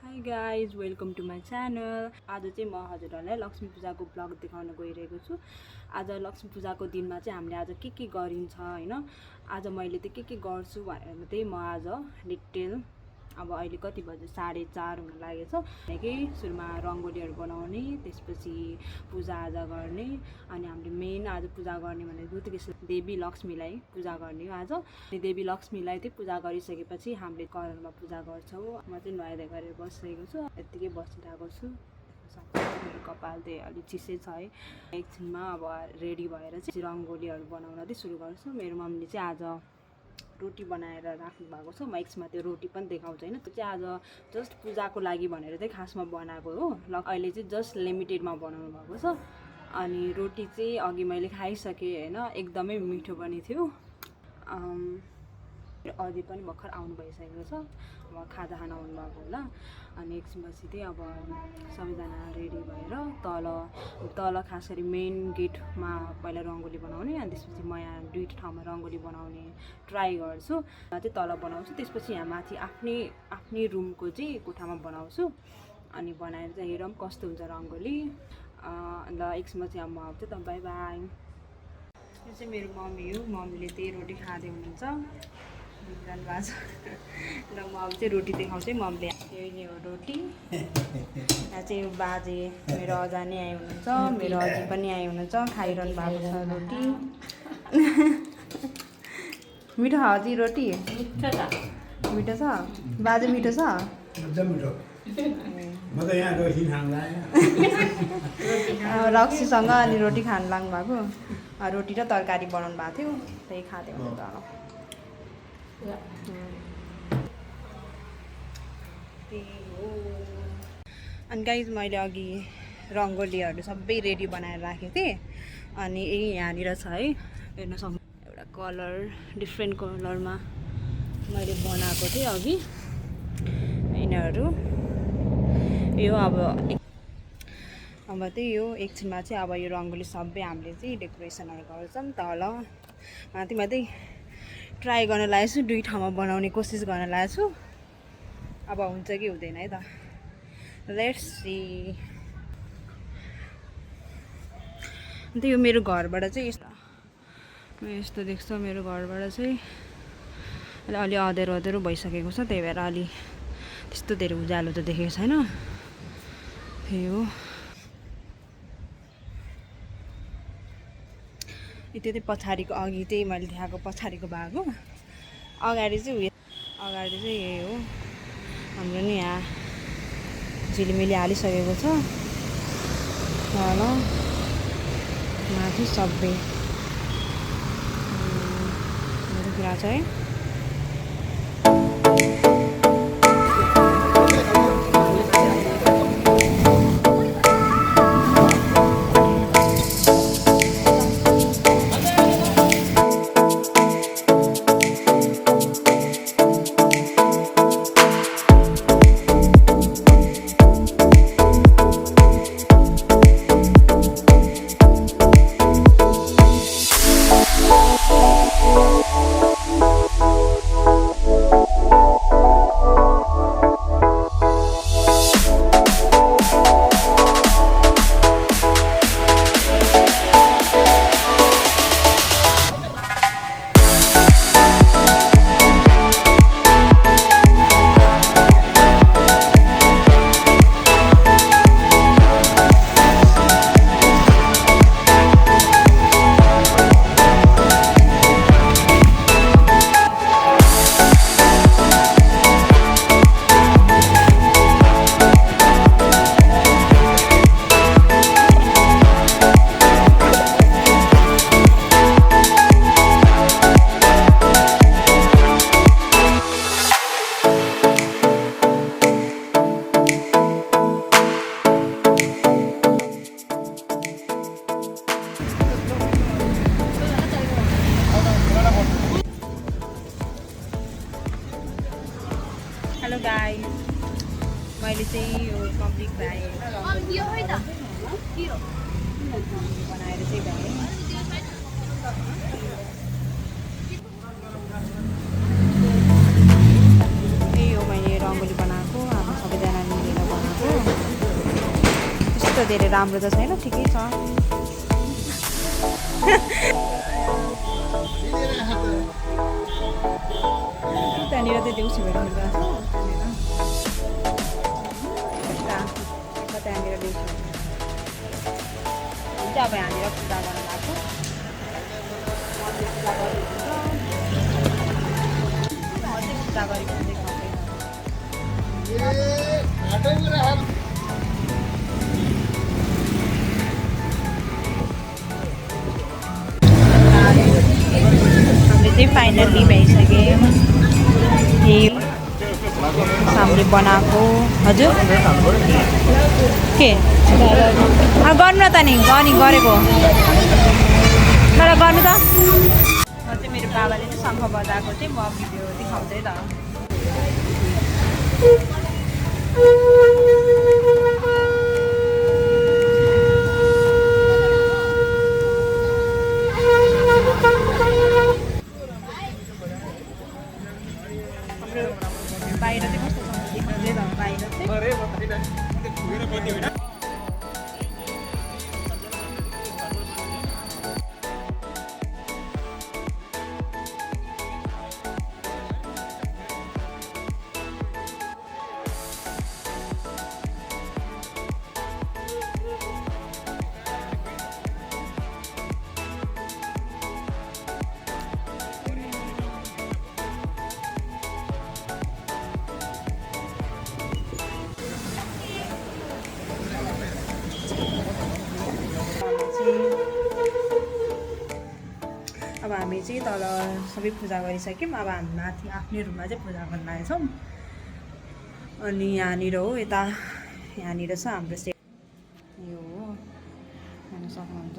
High guys welcome to my channel. आज चाहिँ म हजुरहरूलाई लक्ष्मी पूजाको ब्लग देखाउन गइरहेको छु। आज लक्ष्मी पूजाको दिनमा चाहिँ हामीले आज के गरिन्छ हैन, आज मैले चाहिँ के गर्छु भनेर चाहिँ म आज डिटेल अब अहिले कति बजे 4:30 हुन लागेछ कि सुरुमा रङ्गोलीहरू बनाउने, त्यसपछि पूजाआजा गर्ने अनि हामीले मेन आज पूजा गर्ने भनेको चाहिँ देवी लक्ष्मीलाई पूजा गर्ने हो। आज देवी लक्ष्मीलाई चाहिँ पूजा गरिसकेपछि हामीले घरमा पूजा गर्छौँ। म चाहिँ नुहाइ गरेर बसिरहेको छु, यत्तिकै बसिरहेको छु। मेरो कपाल चाहिँ अलिक चिसै छ है। एकछिनमा अब रेडी भएर चाहिँ रङ्गोलीहरू बनाउन चाहिँ सुरु गर्छु। मेरो मम्मीले चाहिँ आज रोटी बनाएर राख्नु भएको छ। म एकछिनमा त्यो रोटी पनि देखाउँछु हैन। त्यो चाहिँ आज जस्ट पूजाको लागि भनेर चाहिँ खासमा बनाएको हो। अहिले चाहिँ जस्ट लिमिटेडमा बनाउनु भएको छ। अनि रोटी चाहिँ अघि मैले खाइसकेँ हैन, एकदमै मिठो पनि थियो। अझै पनि भर्खर आउनु भइसकेको छ, अब खाजा खान आउनुभएको होला। अनि एकछिनपछि चाहिँ अब सबैजना रेडी भएर तल खास गरी मेन गेटमा पहिला रङ्गोली बनाउने, अनि त्यसपछि म यहाँ दुईवटा ठाउँमा रङ्गोली बनाउने ट्राई गर्छु। चाहिँ तल बनाउँछु, त्यसपछि यहाँ माथि आफ्नै रुमको चाहिँ कोठामा बनाउँछु। अनि बनाएर चाहिँ हेरौँ कस्तो हुन्छ रङ्गोली। अन्त एकछिनपछि अब म आउँछु त, बाई बाई। यो चाहिँ मेरो मम्मी हो, मम्मीले त्यही रोटी खाँदै हुनुहुन्छ भएको छ। र म अब चाहिँ रोटी देखाउँछु। मम्मीले यही नै हो रोटी। यहाँ चाहिँ बाजे मेरो अजा नै आइ हुनुहुन्छ, मेरो अजी पनि आइ हुनुहुन्छ, खाइरहनु भएको छ रोटी। मिठो छ अजी रोटी? मिठो छ बाजे? मिठो छ एकदम मिठो। म त यहाँ गएपछि रक्सीसँग अनि रोटी खानु लाग्नु भएको। रोटी र तरकारी बनाउनु भएको थियो, त्यही खाँदै हुनुहुन्छ। अनि गाइज मैले अघि रङ्गोलीहरू सबै रेडी बनाएर राखेको थिएँ। अनि यही यहाँनिर छ है, हेर्न सक्नु। एउटा कलर डिफ्रेन्ट कलरमा मैले बनाएको थिएँ अघि यिनीहरू। यो अब त्यही हो। एकछिनमा चाहिँ अब यो रङ्गोली सबै हामीले चाहिँ डेकोरेसनहरू गर्छौँ। तल माथि ट्राई गर्न लागेको छु, दुई ठाउँमा बनाउने कोसिस गर्न लागेको छु। अब हुन्छ कि हुँदैन है त, लेट्स सी। अन्त यो मेरो घरबाट चाहिँ यस्तो देख्छ। मेरो घरबाट चाहिँ अलि अँध्यारो भइसकेको छ, त्यही भएर अलि त्यस्तो धेरै उज्यालो त देखेको छैन। त्यही हो। त्यो चाहिँ पछाडिको अघि चाहिँ मैले देखाएको पछाडिको भाग हो। अगाडि चाहिँ यही हो। हाम्रो नि यहाँ झिलिमिली हालिसकेको छ तल माथि सबै कुरा छ है। हेलो गाइस, मैले चाहिँ यो कम्प्लिट भ्याएँ बनाएर चाहिँ भ्याएँ। यही हो मैले रङ्गोली बनाएको। अब सबैजनाले त धेरै राम्रो त छैन, ठिकै छ। त्यहाँनिर चाहिँ देउसी भइरहनु भएको छ त्यहाँनिर देउसी हुन्छ। अब यहाँनिर पूजा गर्न लाग्छ। पूजा गरेको हामीले चाहिँ फाइनल्ली भइसक्यो। हामीले बनाएको हजुर के गर्नु न त नि गरेको तर गर्नु त। चाहिँ मेरो बाबाले चाहिँ शङ्ख बजाएको चाहिँ म भिडियो देखाउँदै ल। बाहिर चाहिँ कस्तो छ देख्दै ल। बाहिर चाहिँ अब हामी चाहिँ तल सबै पूजा गरिसक्यौँ। अब हामी माथि आफ्नै रुममा चाहिँ पूजा गर्न लागेछौँ। अनि यहाँनिर हो यता यहाँनिर छ हाम्रो यो हो हेर्न सक्नुहुन्छ।